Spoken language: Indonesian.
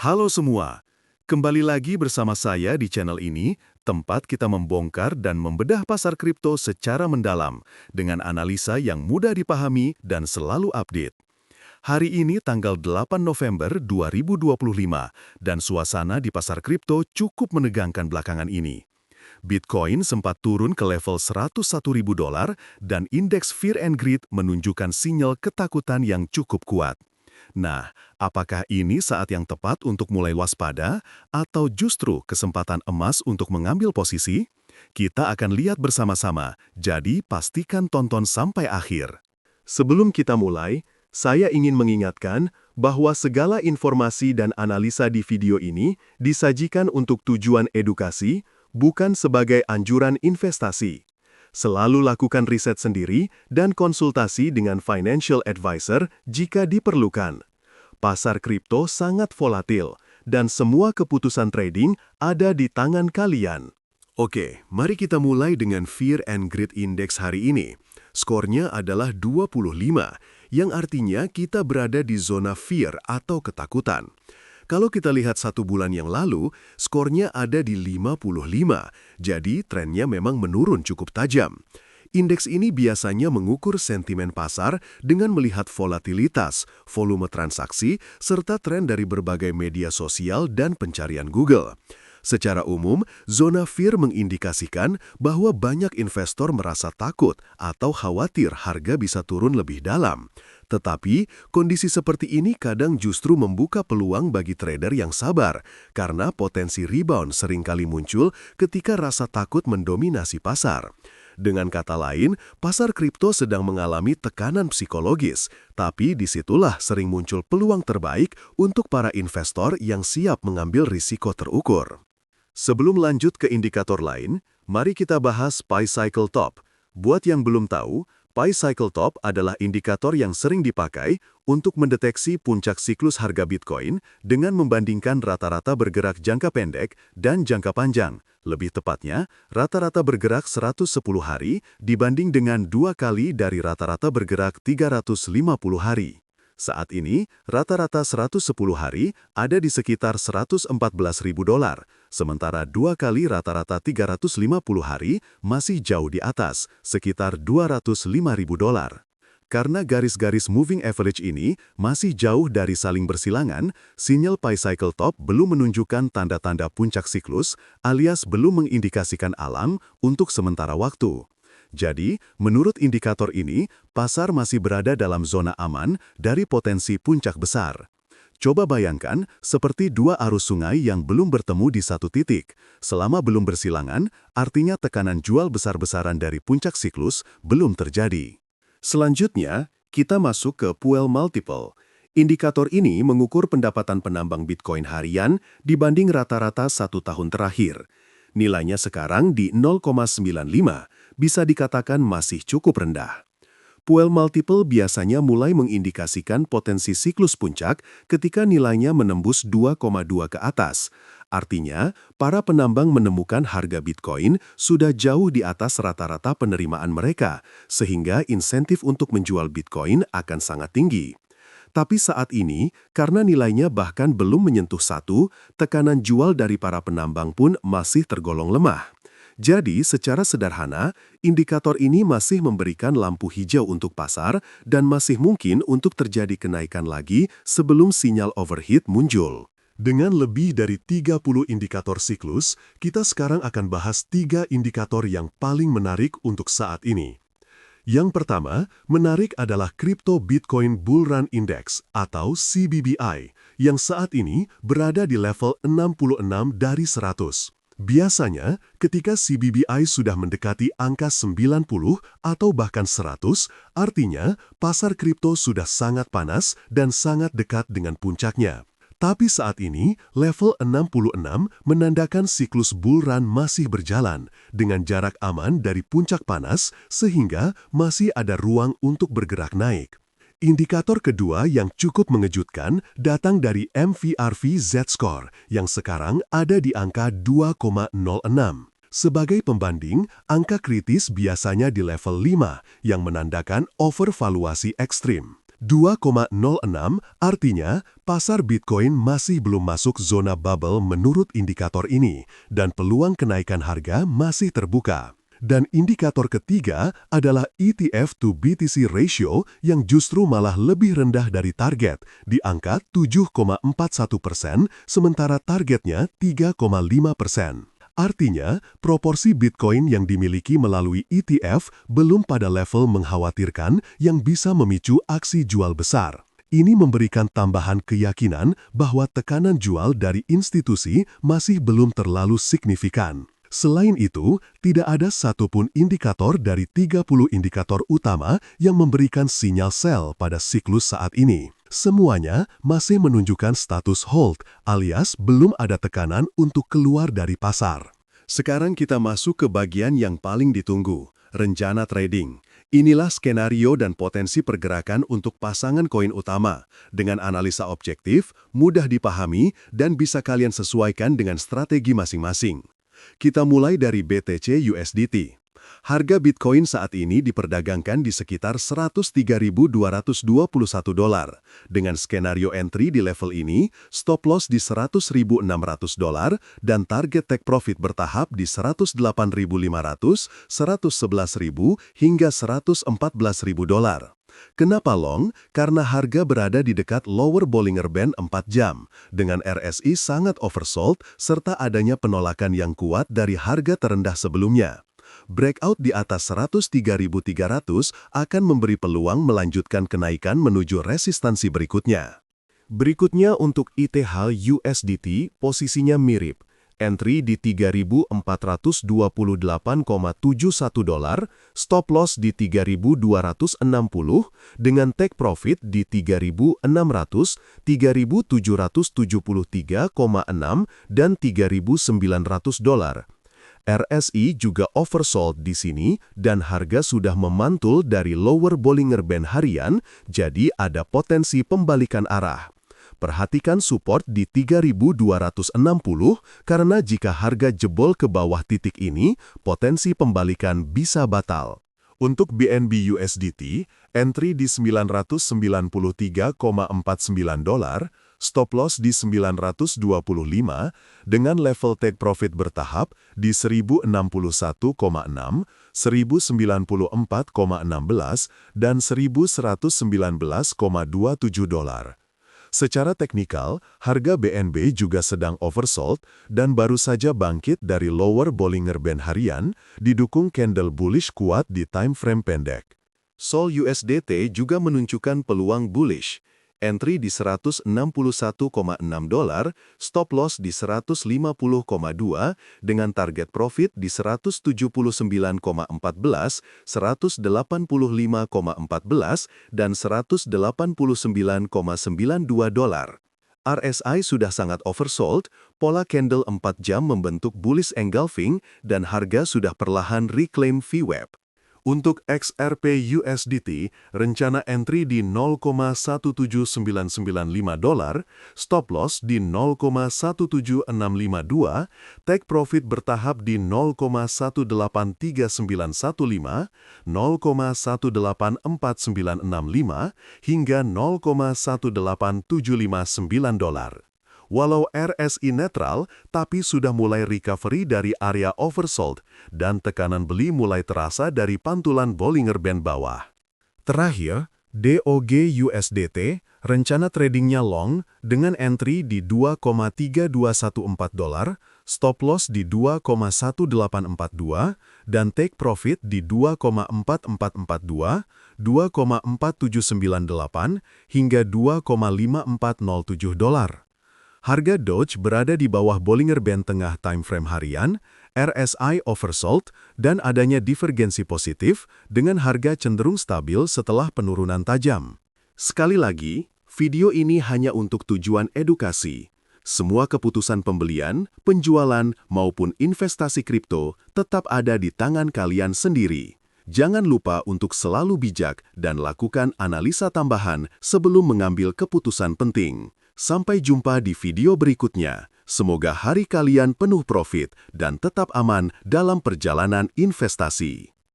Halo semua, kembali lagi bersama saya di channel ini, tempat kita membongkar dan membedah pasar kripto secara mendalam, dengan analisa yang mudah dipahami dan selalu update. Hari ini tanggal 8 November 2025, dan suasana di pasar kripto cukup menegangkan belakangan ini. Bitcoin sempat turun ke level $101.000 dan indeks Fear and Greed menunjukkan sinyal ketakutan yang cukup kuat. Nah, apakah ini saat yang tepat untuk mulai waspada atau justru kesempatan emas untuk mengambil posisi? Kita akan lihat bersama-sama, jadi pastikan tonton sampai akhir. Sebelum kita mulai, saya ingin mengingatkan bahwa segala informasi dan analisa di video ini disajikan untuk tujuan edukasi, bukan sebagai anjuran investasi. Selalu lakukan riset sendiri dan konsultasi dengan financial advisor jika diperlukan. Pasar kripto sangat volatil, dan semua keputusan trading ada di tangan kalian. Oke, mari kita mulai dengan Fear and Greed Index hari ini. Skornya adalah 25, yang artinya kita berada di zona fear atau ketakutan. Kalau kita lihat 1 bulan yang lalu, skornya ada di 55, jadi trennya memang menurun cukup tajam. Indeks ini biasanya mengukur sentimen pasar dengan melihat volatilitas, volume transaksi, serta tren dari berbagai media sosial dan pencarian Google. Secara umum, zona fear mengindikasikan bahwa banyak investor merasa takut atau khawatir harga bisa turun lebih dalam. Tetapi, kondisi seperti ini kadang justru membuka peluang bagi trader yang sabar, karena potensi rebound seringkali muncul ketika rasa takut mendominasi pasar. Dengan kata lain, pasar kripto sedang mengalami tekanan psikologis, tapi disitulah sering muncul peluang terbaik untuk para investor yang siap mengambil risiko terukur. Sebelum lanjut ke indikator lain, mari kita bahas Pi Cycle Top. Buat yang belum tahu, Pi Cycle Top adalah indikator yang sering dipakai untuk mendeteksi puncak siklus harga Bitcoin dengan membandingkan rata-rata bergerak jangka pendek dan jangka panjang. Lebih tepatnya, rata-rata bergerak 110 hari dibanding dengan 2 kali dari rata-rata bergerak 350 hari. Saat ini, rata-rata 110 hari ada di sekitar $114.000, sementara 2 kali rata-rata 350 hari masih jauh di atas, sekitar $205.000. Karena garis-garis moving average ini masih jauh dari saling bersilangan, sinyal Pi Cycle Top belum menunjukkan tanda-tanda puncak siklus, alias belum mengindikasikan alam untuk sementara waktu. Jadi, menurut indikator ini, pasar masih berada dalam zona aman dari potensi puncak besar. Coba bayangkan, seperti dua arus sungai yang belum bertemu di satu titik. Selama belum bersilangan, artinya tekanan jual besar-besaran dari puncak siklus belum terjadi. Selanjutnya, kita masuk ke Puel Multiple. Indikator ini mengukur pendapatan penambang Bitcoin harian dibanding rata-rata 1 tahun terakhir. Nilainya sekarang di 0,95, bisa dikatakan masih cukup rendah. Puel Multiple biasanya mulai mengindikasikan potensi siklus puncak ketika nilainya menembus 2,2 ke atas. Artinya, para penambang menemukan harga Bitcoin sudah jauh di atas rata-rata penerimaan mereka, sehingga insentif untuk menjual Bitcoin akan sangat tinggi. Tapi saat ini, karena nilainya bahkan belum menyentuh 1, tekanan jual dari para penambang pun masih tergolong lemah. Jadi, secara sederhana, indikator ini masih memberikan lampu hijau untuk pasar dan masih mungkin untuk terjadi kenaikan lagi sebelum sinyal overheat muncul. Dengan lebih dari 30 indikator siklus, kita sekarang akan bahas 3 indikator yang paling menarik untuk saat ini. Yang pertama, menarik adalah Crypto Bitcoin Bull Run Index atau CBBI, yang saat ini berada di level 66 dari 100. Biasanya, ketika CBBI sudah mendekati angka 90 atau bahkan 100, artinya pasar kripto sudah sangat panas dan sangat dekat dengan puncaknya. Tapi saat ini, level 66 menandakan siklus bull run masih berjalan, dengan jarak aman dari puncak panas, sehingga masih ada ruang untuk bergerak naik. Indikator kedua yang cukup mengejutkan datang dari MVRV Z-Score, yang sekarang ada di angka 2,06. Sebagai pembanding, angka kritis biasanya di level 5, yang menandakan overvaluasi ekstrim. 2,06 artinya pasar Bitcoin masih belum masuk zona bubble menurut indikator ini dan peluang kenaikan harga masih terbuka. Dan indikator ketiga adalah ETF to BTC ratio yang justru malah lebih rendah dari target di angka 7,41%, sementara targetnya 3,5%. Artinya, proporsi Bitcoin yang dimiliki melalui ETF belum pada level mengkhawatirkan yang bisa memicu aksi jual besar. Ini memberikan tambahan keyakinan bahwa tekanan jual dari institusi masih belum terlalu signifikan. Selain itu, tidak ada satupun indikator dari 30 indikator utama yang memberikan sinyal sell pada siklus saat ini. Semuanya masih menunjukkan status hold, alias belum ada tekanan untuk keluar dari pasar. Sekarang kita masuk ke bagian yang paling ditunggu, rencana trading. Inilah skenario dan potensi pergerakan untuk pasangan koin utama, dengan analisa objektif, mudah dipahami, dan bisa kalian sesuaikan dengan strategi masing-masing. Kita mulai dari BTC USDT. Harga Bitcoin saat ini diperdagangkan di sekitar $103.221. Dengan skenario entry di level ini, stop loss di $100.600 dan target take profit bertahap di $108.500, $111.000 hingga $114.000. Kenapa long? Karena harga berada di dekat lower Bollinger Band 4 jam, dengan RSI sangat oversold serta adanya penolakan yang kuat dari harga terendah sebelumnya. Breakout di atas 103.300 akan memberi peluang melanjutkan kenaikan menuju resistansi berikutnya. Berikutnya untuk ETH USDT, posisinya mirip. Entry di $3.428,71, stop loss di $3.260, dengan take profit di $3.600, $3.773,6, dan $3.900. RSI juga oversold di sini dan harga sudah memantul dari lower Bollinger Band harian, jadi ada potensi pembalikan arah. Perhatikan support di 3.260 karena jika harga jebol ke bawah titik ini, potensi pembalikan bisa batal. Untuk BNB USDT, entry di $993,49, stop loss di 925, dengan level take profit bertahap di 1061,6, 1094,16, dan 1119,27 dolar. Secara teknikal, harga BNB juga sedang oversold dan baru saja bangkit dari lower Bollinger Band harian, didukung candle bullish kuat di time frame pendek. SOL USDT juga menunjukkan peluang bullish. Entry di $161,6, stop loss di 150,2, dengan target profit di 179,14, 185,14, dan 189,92 dolar. RSI sudah sangat oversold, pola candle 4 jam membentuk bullish engulfing, dan harga sudah perlahan reclaim VWAP. Untuk XRP USDT, rencana entry di $0,17995, stop loss di $0,17652, take profit bertahap di $0,18391,5, $0,184,965, hingga $0,18759. Walau RSI netral, tapi sudah mulai recovery dari area oversold dan tekanan beli mulai terasa dari pantulan Bollinger Band bawah. Terakhir, DOG USDT, rencana tradingnya long dengan entry di $2,3214, stop loss di $2,1842, dan take profit di $2,4442, $2,4798, hingga $2,5407. Harga Doge berada di bawah Bollinger Band tengah time frame harian, RSI oversold, dan adanya divergensi positif dengan harga cenderung stabil setelah penurunan tajam. Sekali lagi, video ini hanya untuk tujuan edukasi. Semua keputusan pembelian, penjualan, maupun investasi kripto tetap ada di tangan kalian sendiri. Jangan lupa untuk selalu bijak dan lakukan analisa tambahan sebelum mengambil keputusan penting. Sampai jumpa di video berikutnya. Semoga hari kalian penuh profit dan tetap aman dalam perjalanan investasi.